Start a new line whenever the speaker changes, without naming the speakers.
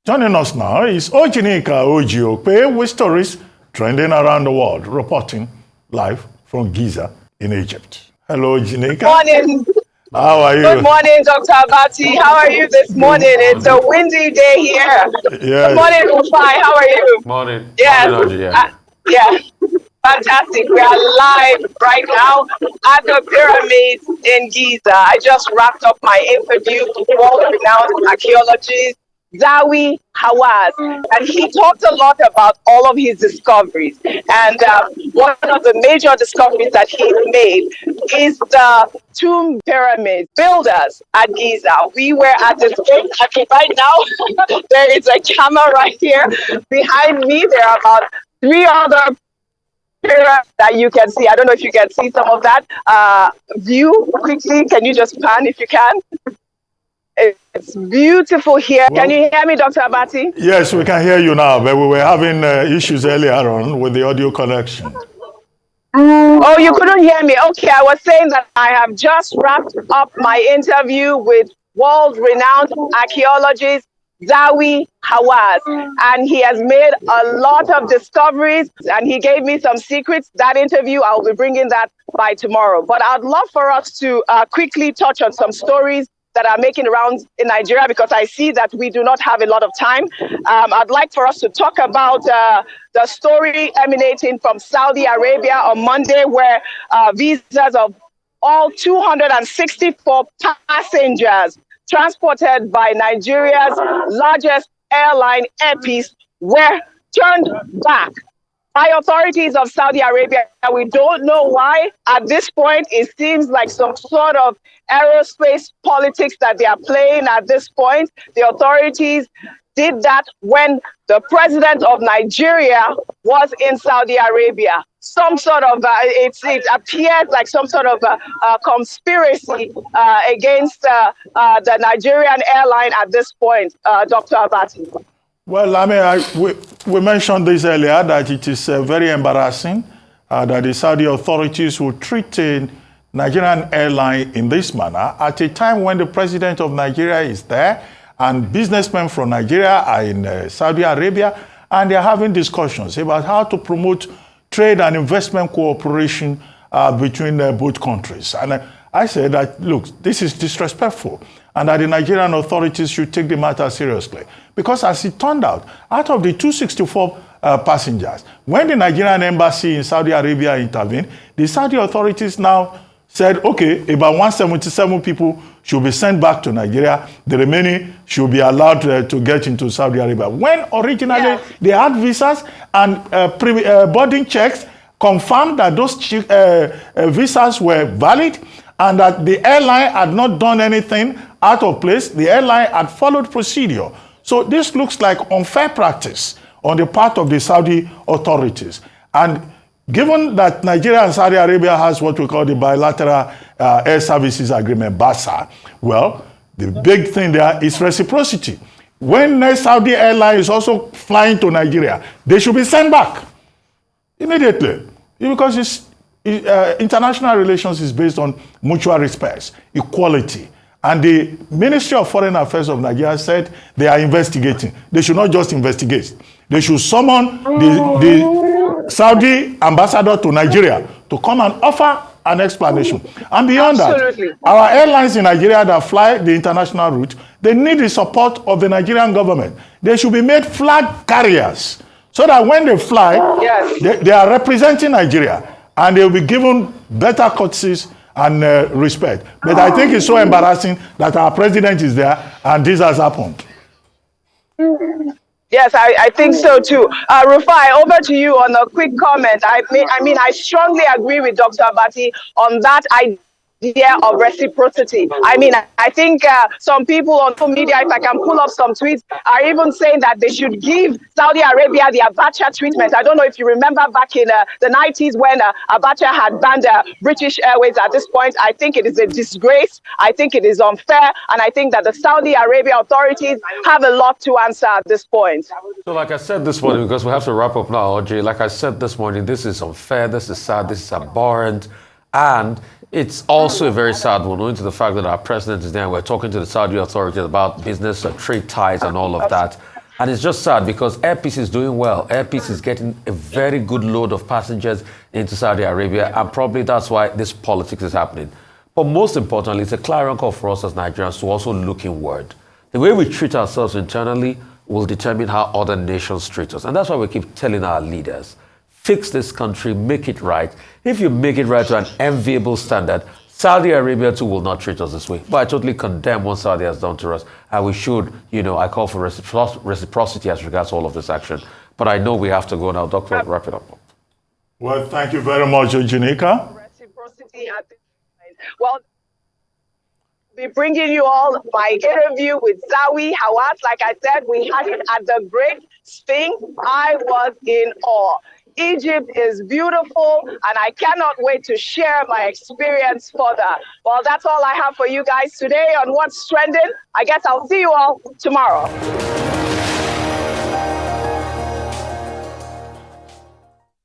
Joining us now is Ojinika Okpe with stories trending around the world, reporting live from Giza in Egypt. Hello, Ojinika.
Good morning.
How are you?
Good morning, Dr. Abati. How are you this morning? It's a windy day here.
Yes.
Good morning, Rufai. How are you?
Morning.
Yes.
Morning, yeah.
Yeah. Fantastic. We are live right now at the pyramids in Giza. I just wrapped up my interview with world-renowned archaeologist Zawi Hawaz, and he talked a lot about all of his discoveries. And one of the major discoveries that he made is the tomb pyramid builders at Giza. We were at this place. Right now, there is a camera right here behind me. There are about 3 other pyramids that you can see. I don't know if you can see some of that view quickly. Can you just pan if you can? It's beautiful here. Well, can you hear me, Dr. Abati?
Yes, we can hear you now, but we were having issues earlier on with the audio connection.
Oh, you couldn't hear me. Okay, I was saying that I have just wrapped up my interview with world-renowned archaeologist Zawi Hawaz, and he has made a lot of discoveries, and he gave me some secrets. That interview, I'll be bringing that by tomorrow. But I'd love for us to quickly touch on some stories that are making rounds in Nigeria, because I see that we do not have a lot of time. I'd like for us to talk about the story emanating from Saudi Arabia on Monday, where visas of all 264 passengers transported by Nigeria's largest airline, Airline, were turned back by authorities of Saudi Arabia. We don't know why. At this point, it seems like some sort of aerospace politics that they are playing at this point. The authorities did that when the president of Nigeria was in Saudi Arabia. Some sort of, it appears like some sort of conspiracy against the Nigerian airline at this point, Dr. Abati.
Well, I mean, we mentioned this earlier, that it is very embarrassing that the Saudi authorities will treat a Nigerian airline in this manner at a time when the president of Nigeria is there and businessmen from Nigeria are in Saudi Arabia, and they're having discussions about how to promote trade and investment cooperation between both countries. And I said that, look, this is disrespectful, and that the Nigerian authorities should take the matter seriously. Because as it turned out of the 264 passengers, when the Nigerian embassy in Saudi Arabia intervened, the Saudi authorities now said, okay, about 177 people should be sent back to Nigeria. The remaining should be allowed to get into Saudi Arabia. When originally they had visas and boarding checks confirmed that those visas were valid and that the airline had not done anything out of place, the airline had followed procedure. So this looks like unfair practice on the part of the Saudi authorities. And given that Nigeria and Saudi Arabia has what we call the bilateral air services agreement, BASA, well, the big thing there is reciprocity. When Saudi airline is also flying to Nigeria, they should be sent back immediately, because international relations is based on mutual respect, equality. And the Ministry of Foreign Affairs of Nigeria said they are investigating. They should not just investigate. They should summon the Saudi ambassador to Nigeria to come and offer an explanation. And beyond that, our airlines in Nigeria that fly the international route, they need the support of the Nigerian government. They should be made flag carriers so that when they fly, they are representing Nigeria, and they will be given better courtesies and respect. But I think it's so embarrassing that our president is there and this has happened.
Yes, I think so too. Rufai, over to you on a quick comment. I mean, I strongly agree with Dr. Abati on that idea of reciprocity. I mean, I think some people on social media, if I can pull up some tweets, are even saying that they should give Saudi Arabia the Abacha treatment. I don't know if you remember back in the 90s when Abacha had banned British Airways. At this point, I think it is a disgrace. I think it is unfair. And I think that the Saudi Arabia authorities have a lot to answer at this point.
So like I said this morning, because we have to wrap up now, Audrey, like I said this morning, this is unfair, this is sad, this is abhorrent. And it's also a very sad one, owing to the fact that our president is there and we're talking to the Saudi authorities about business and trade ties and all of that. And it's just sad because Air Peace is doing well. Air Peace is getting a very good load of passengers into Saudi Arabia, and probably that's why this politics is happening. But most importantly, it's a clarion call for us as Nigerians to also look inward. The way we treat ourselves internally will determine how other nations treat us. And that's why we keep telling our leaders, fix this country, make it right. If you make it right to an enviable standard, Saudi Arabia too will not treat us this way. But I totally condemn what Saudi has done to us. And we should, I call for reciprocity as regards all of this action. But I know we have to go now. Doctor, wrap it up.
Well, thank you very much, Janika.
Reciprocity at this point. Well, be bringing you all my interview with Zawi Hawass. Like I said, we had it at the Great Sphinx. I was in awe. Egypt is beautiful, and I cannot wait to share my experience further. Well, that's all I have for you guys today on What's Trending. I guess I'll see you all tomorrow.